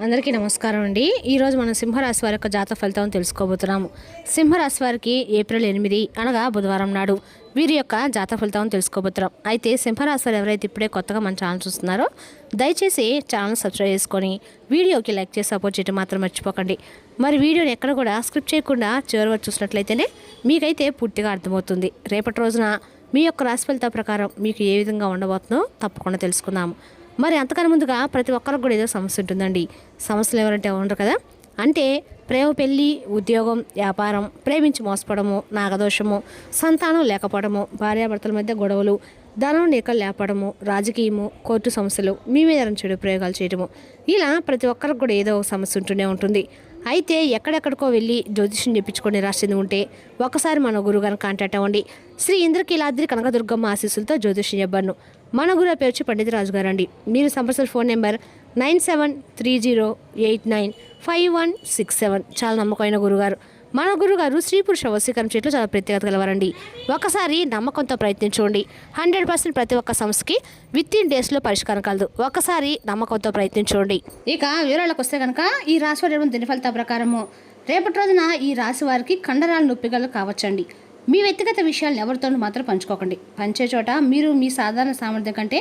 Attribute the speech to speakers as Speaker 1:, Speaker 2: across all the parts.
Speaker 1: అందరికీ నమస్కారం అండి. ఈరోజు మనం సింహరాశి వారి యొక్క జాతక ఫలితం తెలుసుకోబోతున్నాము. సింహరాశి వారికి ఏప్రిల్ 8 అనగా బుధవారం నాడు వీరి యొక్క జాతక ఫలితం తెలుసుకోబోతున్నాం. అయితే సింహరాశి వారు ఎవరైతే ఇప్పుడే కొత్తగా మన ఛానల్ చూస్తున్నారో దయచేసి ఛానల్ సబ్స్క్రైబ్ చేసుకొని వీడియోకి లైక్ చేసి సపోర్ట్ చేయడం మాత్రం మర్చిపోకండి. మరి వీడియోని ఎక్కడ కూడా స్క్రిప్ట్ చేయకుండా చివరి వరకు చూసినట్లయితేనే మీకైతే పూర్తిగా అర్థమవుతుంది. రేపటి రోజున మీ యొక్క రాశి ఫలితం ప్రకారం మీకు ఏ విధంగా ఉండబోతుందో తప్పకుండా తెలుసుకుందాము. మరి అంతకన్నా ముందుగా ప్రతి ఒక్కరికి కూడా ఏదో సమస్య ఉంటుందండి. సమస్యలు ఎవరంటే ఉండరు కదా. అంటే ప్రేమ, పెళ్ళి, ఉద్యోగం, వ్యాపారం, ప్రేమించి మోసపడము, నాగదోషము, సంతానం లేకపోవడము, భార్యాభర్తల మధ్య గొడవలు, ధనం నీకలు లేపడము, రాజకీయము, కోర్టు సమస్యలు, మీ మీద చెడు ప్రయోగాలు చేయడము, ఇలా ప్రతి ఒక్కరికి కూడా ఏదో ఒక సమస్య ఉంటూనే ఉంటుంది. అయితే ఎక్కడెక్కడికో వెళ్ళి జ్యోతిష్యం చెప్పించుకొని రాసింది ఉంటే ఒకసారి మన గురుగారిని కాంటాక్ట్ అవ్వండి. శ్రీ ఇంద్రకీలాద్రి కనకదుర్గమ్మ ఆశీస్సులతో జ్యోతిష్యం చెప్పాను. మన గురు పేరు వచ్చి పండిత రాజు గారు అండి. మీరు సంప్రదించిన ఫోన్ నెంబర్ 9730895167. చాలా నమ్మకమైన గురుగారు. మన గురుగారు స్త్రీ పురుష వశీకరణ చేయట్లో చాలా ప్రత్యేకత గలవారండి. ఒకసారి నమ్మకంతో ప్రయత్నించండి. 100% ప్రతి ఒక్క సమస్యకి విత్-ఇన్ డేస్లో పరిష్కారం కలదు. ఒకసారి నమ్మకంతో ప్రయత్నించండి. ఇక వివరాలకు వస్తే కనుక ఈ రాశి వారి దిన ఫలితాల ప్రకారము రేపటి రోజున ఈ రాశి వారికి కండరాల నొప్పిగలు కావచ్చండి. మీ వ్యక్తిగత విషయాలను ఎవరితో మాత్రం పంచుకోకండి. పంచే చోట మీరు మీ సాధారణ సామర్థ్యం కంటే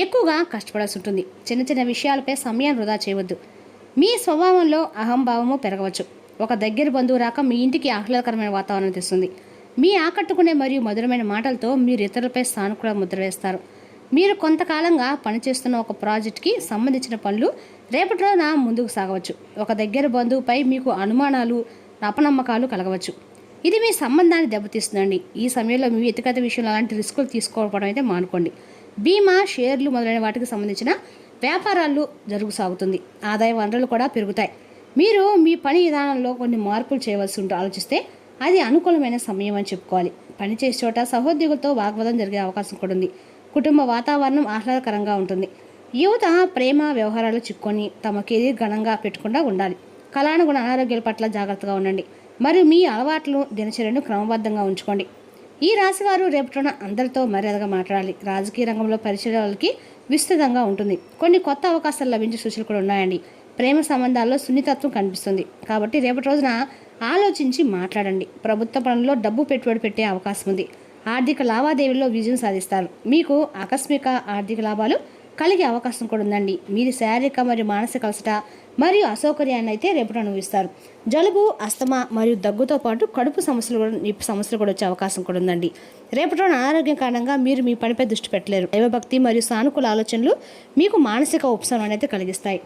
Speaker 1: ఎక్కువగా కష్టపడాల్సి ఉంటుంది. చిన్న చిన్న విషయాలపై సమయాన్ని వృధా చేయవద్దు. మీ స్వభావంలో అహంభావము పెరగవచ్చు. ఒక దగ్గర బంధువు రాక మీ ఇంటికి ఆహ్లాదకరమైన వాతావరణం తెస్తుంది. మీ ఆకట్టుకునే మరియు మధురమైన మాటలతో మీరు ఇతరులపై సానుకూల ముద్ర వేస్తారు. మీరు కొంతకాలంగా పనిచేస్తున్న ఒక ప్రాజెక్ట్కి సంబంధించిన పనులు రేపటి రోజున ముందుకు సాగవచ్చు. ఒక దగ్గర బంధువుపై మీకు అనుమానాలు, అపనమ్మకాలు కలగవచ్చు. ఇది మీ సంబంధాన్ని దెబ్బతీస్తుందండి. ఈ సమయంలో మీ వ్యక్తిగత విషయంలో అలాంటి రిస్కులు తీసుకోవడం అయితే మానుకోండి. బీమా, షేర్లు మొదలైన వాటికి సంబంధించిన వ్యాపారాలు సాగుతుంది. ఆదాయ వనరులు కూడా పెరుగుతాయి. మీరు మీ పని విధానంలో కొన్ని మార్పులు చేయవలసి ఆలోచిస్తే అది అనుకూలమైన సమయం అని చెప్పుకోవాలి. పనిచేసే చోట సహోద్యోగులతో వాగ్వాదం జరిగే అవకాశం కూడా ఉంది. కుటుంబ వాతావరణం ఆహ్లాదకరంగా ఉంటుంది. యువత ప్రేమ వ్యవహారాలు చిక్కుకొని తమ కెరీర్ ఘనంగా పెట్టకుండా ఉండాలి. కళానుగుణ అనారోగ్యాల పట్ల జాగ్రత్తగా ఉండండి. మరియు మీ అలవాట్లు, దినచర్యను క్రమబద్ధంగా ఉంచుకోండి. ఈ రాశివారు రేపటిన అందరితో మర్యాదగా మాట్లాడాలి. రాజకీయ రంగంలో పరిచయాలకి విస్తృతంగా ఉంటుంది. కొన్ని కొత్త అవకాశాలు లభించే సూచనలు కూడా ఉన్నాయండి. ప్రేమ సంబంధాల్లో సున్నితత్వం కనిపిస్తుంది. కాబట్టి రేపటి రోజున ఆలోచించి మాట్లాడండి. ప్రభుత్వ పనుల్లో డబ్బు పెట్టుబడి పెట్టే అవకాశం ఉంది. ఆర్థిక లావాదేవీల్లో విజయం సాధిస్తారు. మీకు ఆకస్మిక ఆర్థిక లాభాలు కలిగే అవకాశం కూడా ఉందండి. మీరు శారీరక మరియు మానసిక అలసట మరియు అసౌకర్యాన్ని అయితే రేపటి అనుభవిస్తారు. జలుబు, అస్తమా మరియు దగ్గుతో పాటు కడుపు సమస్యలు కూడా వచ్చే అవకాశం కూడా ఉందండి. రేపటి అనారోగ్యం కారణంగా మీరు మీ పనిపై దృష్టి పెట్టలేరు. దైవభక్తి మరియు సానుకూల ఆలోచనలు మీకు మానసిక ఉపశమనాన్ని అయితే కలిగిస్తాయి.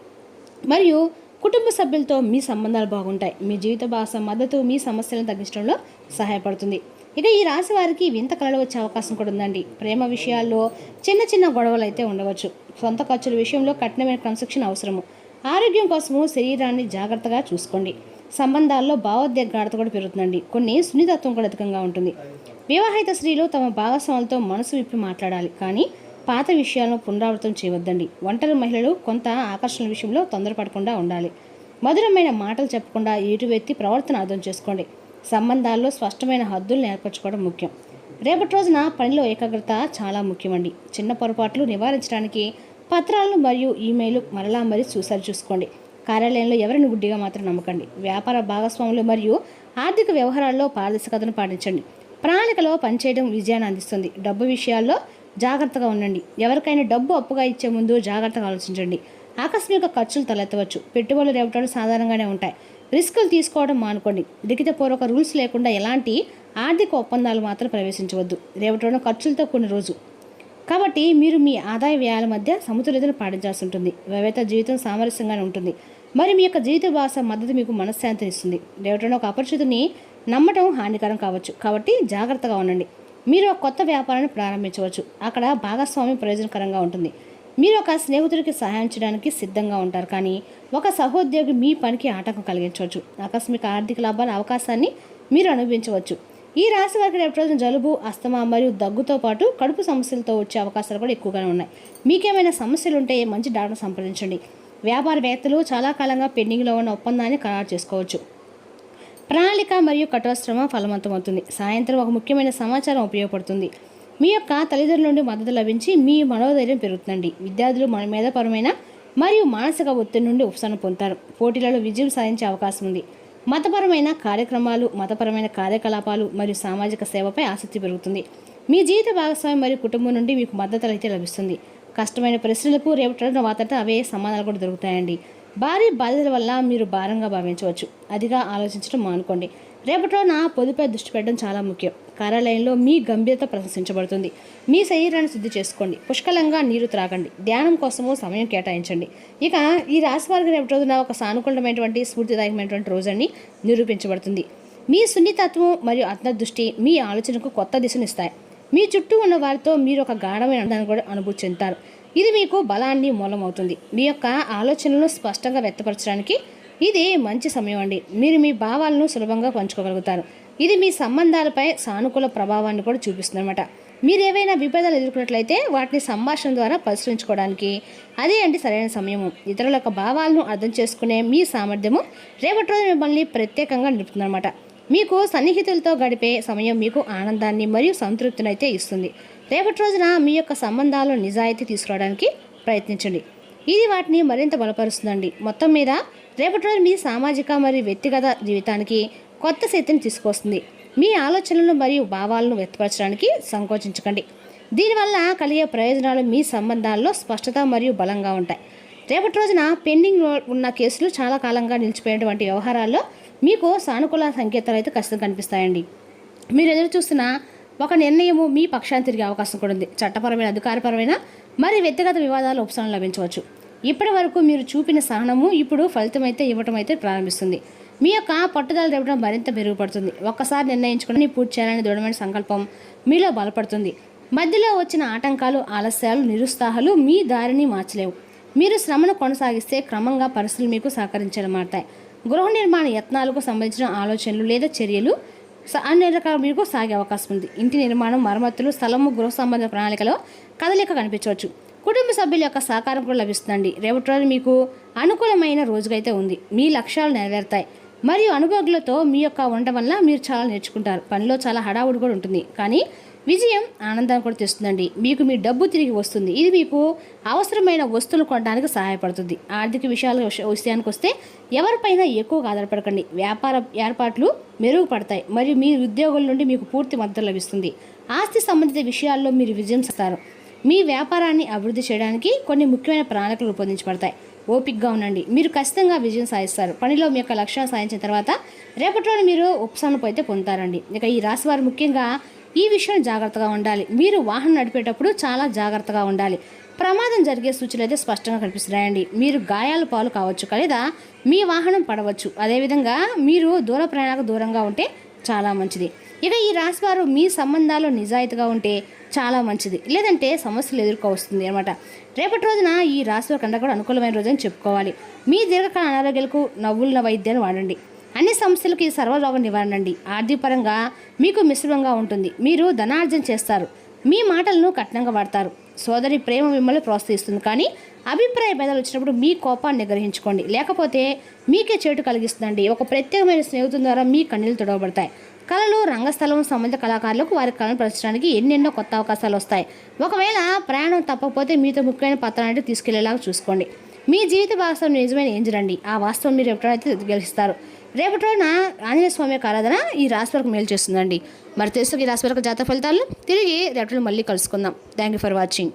Speaker 1: మరియు కుటుంబ సభ్యులతో మీ సంబంధాలు బాగుంటాయి. మీ జీవిత భాష మద్దతు మీ సమస్యలను తగ్గించడంలో సహాయపడుతుంది. ఇక ఈ రాశి వారికి వింత కళలు వచ్చే అవకాశం కూడా ఉందండి. ప్రేమ విషయాల్లో చిన్న చిన్న గొడవలు అయితే ఉండవచ్చు. సొంత ఖర్చుల విషయంలో కఠినమైన క్రమశిక్షణ అవసరము. ఆరోగ్యం కోసము శరీరాన్ని జాగ్రత్తగా చూసుకోండి. సంబంధాల్లో భావోద్వేగాఢత కూడా పెరుగుతుందండి. కొన్ని సున్నితత్వం కూడా అధికంగా ఉంటుంది. వివాహిత స్త్రీలు తమ భాగస్వాములతో మనసు విప్పి మాట్లాడాలి, కానీ పాత విషయాలను పునరావృతం చేయవద్దండి. ఒంటరి మహిళలు కొంత ఆకర్షణ విషయంలో తొందరపడకుండా ఉండాలి. మధురమైన మాటలు చెప్పకుండా ఎటువెత్తి ప్రవర్తన అర్థం చేసుకోండి. సంబంధాల్లో స్పష్టమైన హద్దులను ఏర్పరచుకోవడం ముఖ్యం. రేపటి రోజున పనిలో ఏకాగ్రత చాలా ముఖ్యమండి. చిన్న పొరపాట్లు నివారించడానికి పత్రాలను మరియు ఈమెయిల్ మరలా చూసుకోండి. కార్యాలయంలో ఎవరిని గుడ్డిగా మాత్రం నమ్మకండి. వ్యాపార భాగస్వాములు మరియు ఆర్థిక వ్యవహారాల్లో పారదర్శకతను పాటించండి. ప్రణాళికలో పనిచేయడం విజయాన్ని అందిస్తుంది. డబ్బు విషయాల్లో జాగ్రత్తగా ఉండండి. ఎవరికైనా డబ్బు అప్పుగా ఇచ్చే ముందు జాగ్రత్తగా ఆలోచించండి. ఆకస్మిక ఖర్చులు తలెత్తవచ్చు. పెట్టుబడులు రేపటి సాధారణంగానే ఉంటాయి. రిస్కులు తీసుకోవడం మానుకోండి. లిఖితపూర్వక రూల్స్ లేకుండా ఎలాంటి ఆర్థిక ఒప్పందాలు మాత్రం ప్రవేశించవద్దు. రేపటి ఖర్చులతో కొన్ని రోజు కాబట్టి మీరు మీ ఆదాయ వ్యయాల మధ్య సమతుల్యతను పాటించాల్సి ఉంటుంది. వ్యవత జీవితం సామరస్యంగానే ఉంటుంది. మరి మీ యొక్క జీవిత భాష మద్దతు మీకు మనశ్శాంతిని ఇస్తుంది. రేపటి ఒక అపరిచితుని నమ్మటం హానికరం కావచ్చు. కాబట్టి జాగ్రత్తగా ఉండండి. మీరు ఒక కొత్త వ్యాపారాన్ని ప్రారంభించవచ్చు. అక్కడ భాగస్వామ్యం ప్రయోజనకరంగా ఉంటుంది. మీరు ఒక స్నేహితుడికి సహాయం చేయడానికి సిద్ధంగా ఉంటారు, కానీ ఒక సహోద్యోగి మీ పనికి ఆటంకం కలిగించవచ్చు. ఆకస్మిక ఆర్థిక లాభాల అవకాశాన్ని మీరు అనుభవించవచ్చు. ఈ రాశి వారికి రేపటి రోజున జలుబు, అస్తమా మరియు దగ్గుతో పాటు కడుపు సమస్యలతో వచ్చే అవకాశాలు కూడా ఎక్కువగానే ఉన్నాయి. మీకేమైనా సమస్యలు ఉంటే మంచి డాక్టర్ సంప్రదించండి. వ్యాపారవేత్తలు చాలా కాలంగా పెండింగ్లో ఉన్న ఒప్పందాన్ని ఖరారు చేసుకోవచ్చు. ప్రణాళిక మరియు కఠోరశ్రమ ఫలవంతమవుతుంది. సాయంత్రం ఒక ముఖ్యమైన సమాచారం ఉపయోగపడుతుంది. మీ యొక్క తల్లిదండ్రుల నుండి మద్దతు లభించి మీ మనోధైర్యం పెరుగుతుందండి. విద్యార్థులు మేధపరమైన మరియు మానసిక ఒత్తిడి నుండి ఉపశమనం పొందుతారు. పోటీలలో విజయం సాధించే అవకాశం ఉంది. మతపరమైన కార్యక్రమాలు, మతపరమైన కార్యకలాపాలు మరియు సామాజిక సేవపై ఆసక్తి పెరుగుతుంది. మీ జీవిత భాగస్వామి మరియు కుటుంబం నుండి మీకు మద్దతు అయితే లభిస్తుంది. కష్టమైన ప్రశ్నలకు రేపటి రోజున వాతట అవే సమాధానాలు కూడా దొరుకుతాయండి. భారీ బాధ్యతల వల్ల మీరు భారంగా భావించవచ్చు. అదిగా ఆలోచించడం మానుకోండి. రేపటి రోజున పొదుపై దృష్టి పెట్టడం చాలా ముఖ్యం. కార్యాలయంలో మీ గంభీరత ప్రశంసించబడుతుంది. మీ శరీరాన్ని శుద్ధి చేసుకోండి. పుష్కలంగా నీరు త్రాగండి. ధ్యానం కోసము సమయం కేటాయించండి. ఇక ఈ రాశి వారికి రేపటి రోజున ఒక సానుకూలమైనటువంటి స్ఫూర్తిదాయకమైనటువంటి రోజని నిరూపించబడుతుంది. మీ సున్నితత్వం మరియు అంతర్దృష్టి మీ ఆలోచనకు కొత్త దిశనిస్తాయి. మీ చుట్టూ ఉన్న వారితో మీరు ఒక గాఢమైన ఆనందాన్ని కూడా అనుభూతి చెందుతారు. ఇది మీకు బలాన్ని మూలమవుతుంది. మీ యొక్క ఆలోచనలను స్పష్టంగా వ్యక్తపరచడానికి ఇది మంచి సమయం అండి. మీరు మీ భావాలను సులభంగా పంచుకోగలుగుతారు. ఇది మీ సంబంధాలపై సానుకూల ప్రభావాన్ని కూడా చూపిస్తుంది అనమాట. మీరు ఏవైనా విభేదాలు ఎదుర్కొన్నట్లయితే వాటిని సంభాషణ ద్వారా పరిష్కరించుకోవడానికి అదే అండి సరైన సమయము. ఇతరుల యొక్క భావాలను అర్థం చేసుకునే మీ సామర్థ్యము రేపటి రోజు మిమ్మల్ని ప్రత్యేకంగా నిలుపుతుందన్నమాట. మీకు సన్నిహితులతో గడిపే సమయం మీకు ఆనందాన్ని మరియు సంతృప్తిని అయితే ఇస్తుంది. రేపటి రోజున మీ యొక్క సంబంధాలను నిజాయితీ తీసుకురావడానికి ప్రయత్నించండి. ఇది వాటిని మరింత బలపరుస్తుందండి. మొత్తం మీద రేపటి రోజు మీ సామాజిక మరియు వ్యక్తిగత జీవితానికి కొత్త శక్తిని తీసుకొస్తుంది. మీ ఆలోచనలు మరియు భావాలను వ్యక్తపరచడానికి సంకోచించకండి. దీనివల్ల కలిగే ప్రయోజనాలు మీ సంబంధాల్లో స్పష్టత మరియు బలంగా ఉంటాయి. రేపటి రోజున పెండింగ్ ఉన్న కేసులు చాలా కాలంగా నిలిచిపోయినటువంటి వ్యవహారాల్లో మీకు సానుకూల సంకేతాలు అయితే ఖచ్చితంగా కనిపిస్తాయండి. మీరు ఎదురు చూస్తున్న ఒక నిర్ణయము మీ పక్షాన్ని తిరిగే అవకాశం కూడా ఉంది. చట్టపరమైన, అధికారపరమైన మరియు వ్యక్తిగత వివాదాలు ఉపశమనం లభించవచ్చు. ఇప్పటి వరకు మీరు చూపిన సహనము ఇప్పుడు ఫలితం అయితే ఇవ్వటం అయితే ప్రారంభిస్తుంది. మీ యొక్క పట్టుదల రేపడం మరింత మెరుగుపడుతుంది. ఒక్కసారి నిర్ణయించుకుని పూర్తి చేయాలని దృఢమైన సంకల్పం మీలో బలపడుతుంది. మధ్యలో వచ్చిన ఆటంకాలు, ఆలస్యాలు, నిరుత్సాహాలు మీ దారిని మార్చలేవు. మీరు శ్రమను కొనసాగిస్తే క్రమంగా పరిస్థితులు మీకు సహకరించేలా మారతాయి. గృహ నిర్మాణ యత్నాలకు సంబంధించిన ఆలోచనలు లేదా చర్యలు అన్ని రకాల మీకు సాగే అవకాశం ఉంది. ఇంటి నిర్మాణం, మరమ్మతులు, స్థలము, గృహ సంబంధ ప్రణాళికలో కదలిక కనిపించవచ్చు. కుటుంబ సభ్యుల యొక్క సహకారం కూడా లభిస్తుందండి. రేపటి రోజు మీకు అనుకూలమైన రోజుకైతే ఉంది. మీ లక్ష్యాలు నెరవేరుతాయి మరియు అనుభవజ్ఞులతో మీ యొక్క ఉండడం వల్ల మీరు చాలా నేర్చుకుంటారు. పనిలో చాలా హడావుడి కూడా ఉంటుంది, కానీ విజయం ఆనందాన్ని కూడా తెస్తుందండి. మీకు మీ డబ్బు తిరిగి వస్తుంది. ఇది మీకు అవసరమైన వస్తువులు కొనడానికి సహాయపడుతుంది. ఆర్థిక విషయానికి వస్తే ఎవరిపైన ఎక్కువగా ఆధారపడకండి. వ్యాపార ఏర్పాట్లు మెరుగుపడతాయి మరియు మీ ఉద్యోగుల నుండి మీకు పూర్తి మద్దతు లభిస్తుంది. ఆస్తి సంబంధిత విషయాల్లో మీరు విజయం సాధిస్తారు. మీ వ్యాపారాన్ని అభివృద్ధి చేయడానికి కొన్ని ముఖ్యమైన ప్రణాళికలు రూపొందించబడతాయి. ఓపికగా ఉండండి. మీరు ఖచ్చితంగా విజయం సాధిస్తారు. పనిలో మీ యొక్క లక్ష్యాన్ని సాధించిన తర్వాత రేపటి రోజు మీరు ఉపశమనం అయితే పొందుతారండి. ఇక ఈ రాశి వారు ముఖ్యంగా ఈ విషయం జాగ్రత్తగా ఉండాలి. మీరు వాహనం నడిపేటప్పుడు చాలా జాగ్రత్తగా ఉండాలి. ప్రమాదం జరిగే సూచనలు అయితే స్పష్టంగా కనిపిస్తున్నాయండి. మీరు గాయాల పాలు కావచ్చు, లేదా మీ వాహనం పడవచ్చు. అదేవిధంగా మీరు దూర ప్రయాణాలకు దూరంగా ఉంటే చాలా మంచిది. ఇక ఈ రాశి వారు మీ సంబంధాలు నిజాయితీగా ఉంటే చాలా మంచిది, లేదంటే సమస్యలు ఎదుర్కోవస్తుంది అనమాట. రేపటి రోజున ఈ రాశి వారి కంటే కూడా అనుకూలమైన రోజు అని చెప్పుకోవాలి. మీ దీర్ఘకాల అనారోగ్యాలకు నవ్వుల వైద్యాన్ని వాడండి. అన్ని సమస్యలకు ఈ సర్వరోగ నివారణ అండి. ఆర్థిక పరంగా మీకు మిశ్రమంగా ఉంటుంది. మీరు ధనార్జన చేస్తారు. మీ మాటలను కఠినంగా వాడతారు. సోదరి ప్రేమ మిమ్మల్ని ప్రోత్సహిస్తుంది, కానీ అభిప్రాయ భేదాలు వచ్చినప్పుడు మీ కోపాన్ని నిగ్రహించుకోండి, లేకపోతే మీకే చేటు కలిగిస్తుందండి. ఒక ప్రత్యేకమైన స్నేహితుల ద్వారా మీ కన్నీళ్లు తొడవబడతాయి. కళలు, రంగస్థలం సంబంధిత కళాకారులకు వారి కళను ప్రదర్శించడానికి ఎన్నెన్నో కొత్త అవకాశాలు వస్తాయి. ఒకవేళ ప్రయాణం తప్పకపోతే మీతో ముఖ్యమైన పత్రాన్ని తీసుకెళ్లేలాగా చూసుకోండి. మీ జీవిత భాగస్వామి నిజమైన ఏంజల్ అండి. ఆ వాస్తవం మీరు ఎప్పుడైతే గెలుస్తారు. రేపటి రోజున ఆంజనేయ స్వామి యొక్క ఆరాధన ఈ రాశి వరకు మేలు చేస్తుందండి. మరి తెలుసు ఈ రాశి వరకు జాతక ఫలితాలను తిరిగి రేపటి మళ్ళీ కలుసుకుందాం. Thank you for watching.